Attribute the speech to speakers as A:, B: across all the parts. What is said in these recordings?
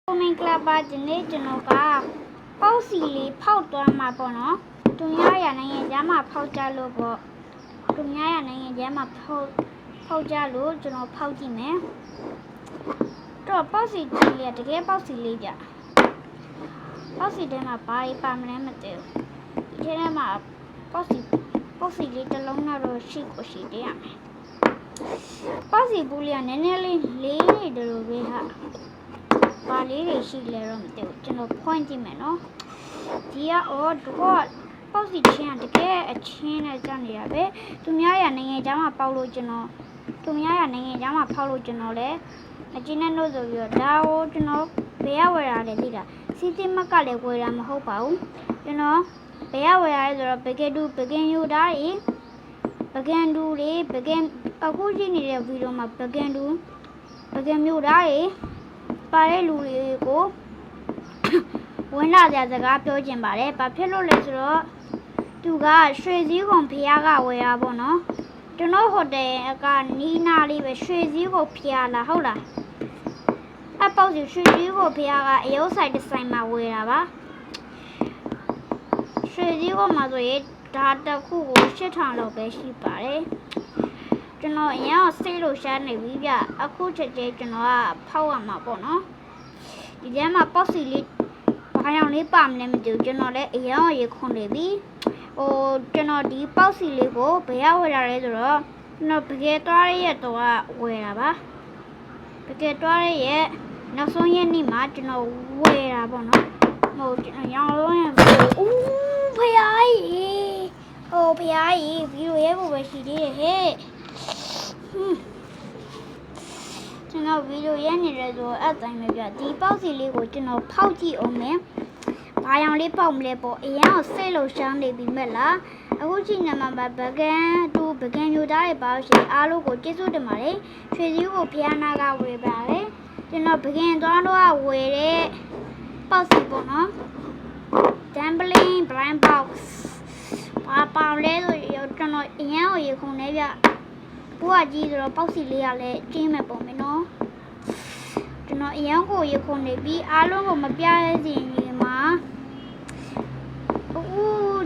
A: မင်္ဂလာပါဒီနေ့ကျွန်တော်ကပေါက်စီလေးဖောက်သွားမှာပေါ့နော်သူများရနိုင်ငံသားမှာဖောက်ကြလို့ပေါ့သူများရနိုင်ငံသားမှာဖောက်ကြလို့ကျွန်တော်ဖောက်ကြည့်မယ်တော့ပေါက်စီကြီးလေးတကယ်ပေါက်စီလေးပြပေါက်စီထဲမှာဘာပါမလဲမသိဘူးဒီထဲမှာပေါက်စီလေးတစ်လုံးတော့ရှိကိုရှိတယ်ရမယ်ပေါက်စီဘူးလေးကနည်းနည်းလေးလေးနေတယ်လို့ပဲဟာပါလေးတွေရှိလဲတော့မသိဘူးကျွန်တော်ဖွင့်ကြည့်မယ်နော်ဒီကတော့ပေါက်စီချင်းတကယ်အချင်းနဲ့ကြောက်နေရပဲသူများရနိုင်ငံသားမှာပေါက်လို့ကျွန်တော်သူများရနိုင်ငံသားမှာဖောက်လို့ကျွန်တော်လည်းအချင်းနဲ့လို့ဆိုပြီးတော့ဒါကိုကျွန်တော်ဘယ်ရဝယ်ရလဲသိတာစီတီမက်ကလည်းဝယ်တာမဟုတ်ပါဘူးကျွန်တော်ဘယ်ရဝယ်ရလဲဆိုတော့ပကင်ယူတာတွေပကင်တူတွေပကင်အခုကြည့်နေတဲ့ဗီဒီယိုမှာပကင်မျိုးတာတွေပါတဲ့လူတွေကိုဝင်လာကြစကားပြောချင်ပါတယ်။ဘာဖြစ်လို့လဲဆိုတော့သူကရွှေစည်းကုံဖျားကဝယ်ရပါတော့။ကျွန်တော်ဟိုတယ်ကနီးနာလေးပဲရွှေစည်းကုံဖျားလားဟုတ်လား။အပေါက်စီရွှေစည်းကုံဖျားကအယုတ်ဆိုင်တစ်ဆိုင်မှာဝယ်တာပါ။ရွှေစည်းကုံမှာဆိုရင်ဒါတစ်ခုကို8000လောက်ပဲရှိပါတယ်။ကျွန်တော်အရင်ကစိတ်လို့ရှားနေပြီဗျအခုချက်ချင်းကျွန်တော်ကဖောက်ရမှာပေါ့နော်ဒီထဲမှာပေါက်စီလေးဘာကြောင့်လေးပါမလဲမသိဘူးကျွန်တော်လည်းအရင်ကရေခွန်နေပြီကျွန်တော်ဒီပေါက်စီလေးကိုဘယ်ရဝယ်ရလဲဆိုတော့ကျွန်တော်ပကယ်သွားရဲ့တော့ဝယ်တာပါပကယ်သွားရဲ့နောက်ဆုံးရက်နေ့မှာကျွန်တော်ဝယ်တာပေါ့နော်ဟိုကျွန်တော်ရောင်းလို့ရင်ဦးဖယားကြီးဖယားကြီးဗီဒီယိုရဲ့ပုံပဲရှိသေးတယ်ဟဲ့ကျွန်တော်ဗီဒီယိုရိုက်နေတယ်ဆိုအဲ့တိုင်းပဲပြဒီပေါက်စီလေးကိုကျွန်တော်ဖောက်ကြည့်အောင်မယ်။ဘာရောင်လေးပေါက်မလဲပေါ့အရင်ကစိတ်လို့ရှမ်းနေပြီမဲ့လားအခုချိန်မှာပကံမျိုးသားတွေပါရှိအားလုံးကိုကျေးဇူးတင်ပါတယ်။ရွှေစည်းကိုဖျားနာကဝယ်ပါတယ်။ကျွန်တော်ပကံသွားတော့ဝယ်တဲ့ပေါက်စီပေါ့နော်။ Dumpling Blind Box ပါလဲဆိုကျွန်တော်အရင်ကရေခုန်နေပြဘွားကြီးဆိုတော့ပေါက်စီလေးကလည်းကျင်းမဲ့ပုံပဲနော်ကျွန်တော်အရန်ကိုရေခုန်နေပြီးအားလုံးကိုမပြရစီရင်မှာ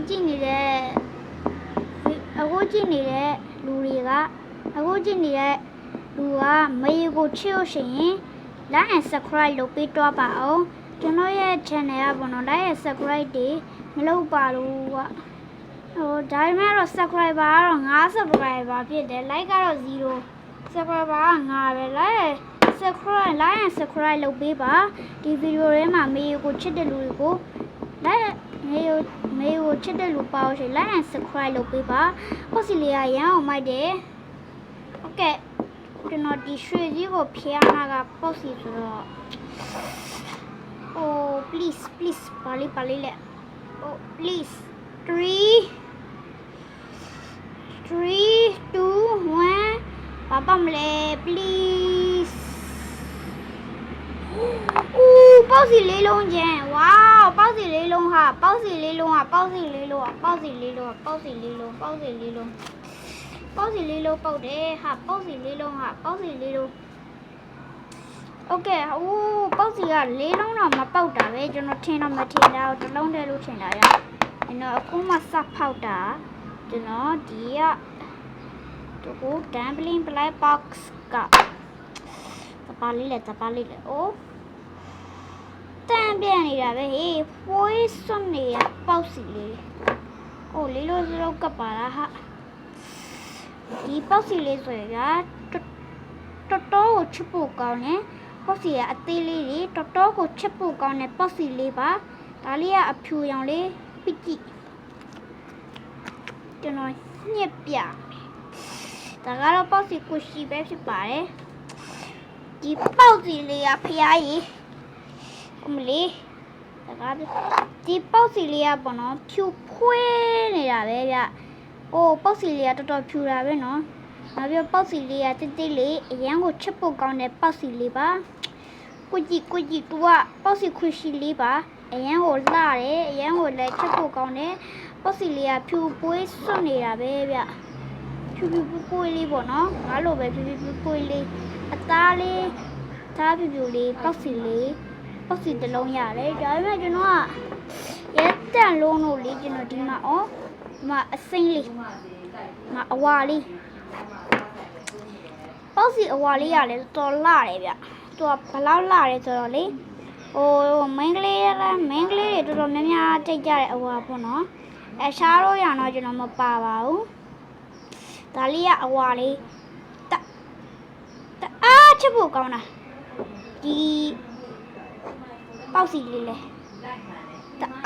A: ကြည့်နေတဲ့လူတွေကမရေကိုချစ်လို့ရှိရင် like and subscribe လုပ်ပေးတော့ပါအောင်ကျွန်တော်ရဲ့ channel ကပေါ့နော် like and subscribe တွေမလုပ်ပါဘူးကွာဒါပေမဲ့တော့ subscriber ကတော့5 subscriber ဖြစ်တယ် like ကတော့0 subscriber က5ပဲ like and subscribe လုပ်ပေးပါဒီဗီဒီယိုထဲမှာမေကိုချစ်တဲ့လူတွေကို like မေကိုချစ်တဲ့လူပါလို့ရှိရင် like and subscribe လုပ်ပေးပါပေါ့စီလေးရရအောင်မိုက်တယ်โอเคကျွန်တော်ဒီရွှေကြီးကိုဖျားနာကပေါ့စီဆိုတော့please ပါလေးလေplease 3 2 1ပါမလဲ please ပေါက်စီလေးလုံးကျန်ဝေါပေါက်စီလေးလုံးဟာပေါက်စီလေးလုံးပေါက်တယ်ဟာပေါက်စီလေးလုံးပေါက်တယ်โอเคပေါက်စီကလေးလုံးတော့မပေါက်တာပဲကျွန်တော်ထင်တော့မထင်တာတစ်လုံးတည်းလို့ထင်တာရကျွန်တော်အခုမှစဖောက်တာကျွန်တော်ဒီကDumpling Blind Box ကတပါလေးလေတန်ပြန်နေတာပဲဟေးဖွေးစွန်နေရပေါက်စီလေးလေးလို့ကပါလားဟာဒီပေါက်စီလေးဆိုရတော်ကိုချစ်ဖို့ကောင်းတယ်ပေါက်စီကအသေးလေးတွေတော်ကိုချစ်ဖို့ကောင်းတဲ့ပေါက်စီလေးပါဒါလေးကအဖြူရောင်လေးပိကြည့်ကျွန်တော်ညက်ပြဒါကတော့ပေါက်စီကိုရှိပဲဖြစ်ပါတယ်ဒီပေါက်စီလေးကဖျားကြီးမလေးဒါကဒီပေါက်စီလေးကပေါ့နော်ဖြူဖွေးနေတာပဲဗျပေါက်စီလေးကတော်တော်ဖြူတာပဲနော်နောက်ပြီးပေါက်စီလေးကတိတ်လေးအရန်ကိုချစ်ဖို့ကောင်းတဲ့ပေါက်စီလေးပါကိုကြည့်သူကပေါက်စီခွရှိလေးပါအရန်ကိုလှတယ်အရန်ကိုလည်းချစ်ဖို့ကောင်းတယ်ပေါက်စီလေးကဖြူပွေးစွန့်နေတာပဲဗျဖြူပွေးလေးပေါ့နော်ငါလိုပဲဖြူပွေးလေးအသားလေးသားဖြူလေးပေါက်စီလေး ပေါက်စီတစ်လုံးရတယ်ဒါပေမဲ့ကျွန်တော်ကရဲတန်လုံးလို့လေကျွန်တော်ဒီမှာဒီမှာအစိမ့်လေးမှာအဝါလေးပေါက်စီအဝါလေးရတယ်တော်လာတယ်ဗျသူကဘလောက်လာတယ်ဆိုတော့လေမင်းကလေးတွေတော်တော်များများကြိတ်ကြတဲ့အဝါပေါ့နော်ရှားလို့ရတော့ကျွန်တော်မပါပါဘူးဒါလေးကအဝါလေးအားချစ်ဖို့ကောင်းတာဒီပေါက်စီလေးလေ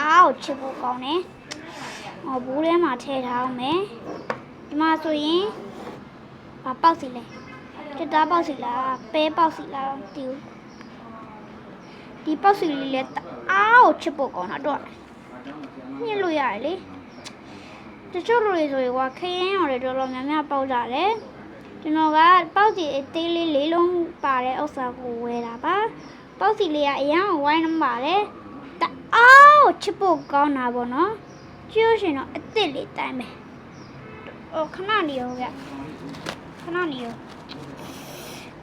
A: အားကိုချစ်ဖို့ကောင်းတယ်ဘူးထဲမှာထည့်ထားအောင်မယ်ဒီမှာဆိုရင်ပေါက်စီလေကျတာပေါက်စီလားပဲပေါက်စီလားမသိဘူးဒီပေါက်စီလေးလေအားကိုချစ်ဖို့ကောင်းတာတော့ညှစ်လို့ရတယ်လေတချို့လူတွေဆိုရင်ခရမ်းရော်တွေတော်တော်များများပေါက်ကြတယ်ကျွန်တော်ကပေါက်စီအသေးလေးလေးလုံးပါတဲ့ဥစ္စာကိုဝယ်တာပါပေါက်စီလေးကအရန်ဝိုင်းနှမ်းပါတယ်အားကိုချစ်ဖို့ကောင်းတာပေါ့နော်ကျိုးရှင်တော့အစ်စ်လေးတိုင်းပဲခဏနေရောဗျခဏနေရော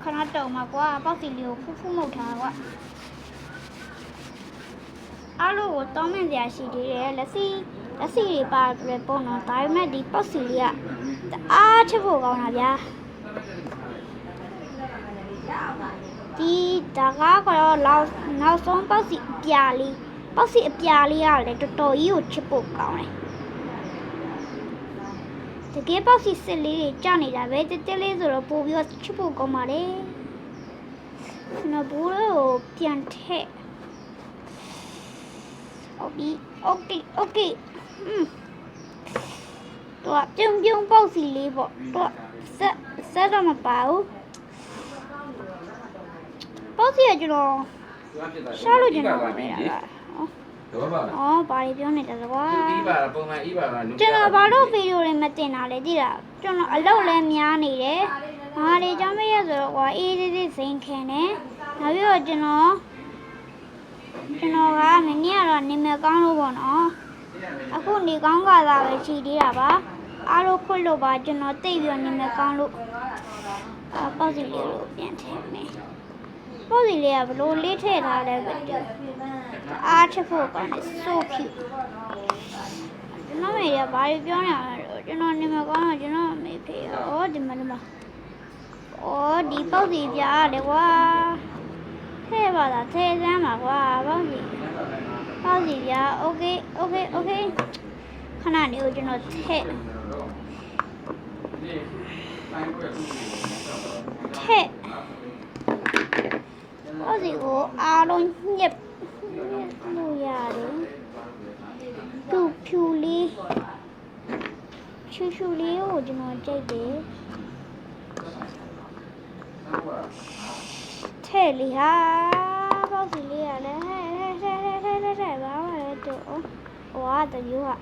A: ခဏတော့မှာကွာပေါက်စီလေးကိုဖူးမှုတ်ထားကွာအားလုံးကိုတောင်းမှန်စရာရှိသေးတယ်လက်စီတွေပါတယ်ပေါ့နော်ဒါပေမဲ့ဒီပေါက်စီလေးကအားချစ်ဖို့ကောင်းတာဗျာဒီဒါကတော့နောက်ဆုံးပေါက်စီအပြာလေးကလည်းတော်တော်ကြီးကိုချစ်ဖို့ကောင်းတယ်တကယ်ပေါက်စီစစ်လေးတွေကြာနေတာပဲတက်လေးဆိုတော့ပို့ပြီးတော့ချစ်ဖို့ကောင်းပါလေကျွန်တော်ဘူးလို့ပြန်ထည့်โอเคတော့ပြုံပေါက်စီလေးပေါ့တော့ဆက်တော့မပါဘူးပေါက်စီကကျွန်တော်ရှားလို့ကျွန်တော်နေတာကဘာတွေပြောနေတာလဲကွာပုံမှန်ပါလားကျွန်တော်ဘာလို့ဗီဒီယိုတွေမတင်တာလဲကြည့်တာကျွန်တော်အလုပ်လည်းများနေတယ်ငါတွေကြောင်းမရဆိုတော့ကွာအေးသေးစိန်ခံတယ်နောက်ပြီးတော့ကျွန်တော်ကမင်းကတော့နေမကောင်းလို့ပေါ့နော်အခုနေကောင်းကသာပဲရှိသေးတာပါအားလို့ခွတ်လို့ပါကျွန်တော်တိတ်ပြီးနေမကောင်းလို့ပေါက်စီလေးကိုပြန်ထည့်မယ်ပေါက်စီလေးကဘလို့လေးထည့်ထားလဲပဲအားချဖို့ကောင်းတယ် so cute ကျွန်တော်မေကဘာပြောနေလဲကျွန်တော်နေမကောင်းတော့ကျွန်တော်မေဖေဒီမှာဒီပေါက်စီပြားလေကွာထဲပါလားထဲစမ်းပါကွာပေါက်စီပြား okay ခဏနေကိုကျွန်တော်ထဲပေါက်စီကိုအားလုံးညက်လို့ရတယ်သူဖြူလေးရှူလေးကိုကျွန်တော်ကြိုက်တယ်ထဲလေးဟာပေါက်စီလေးရလဲဟဲ့ဘာမှလဲတော့ဟွာတယူဟာ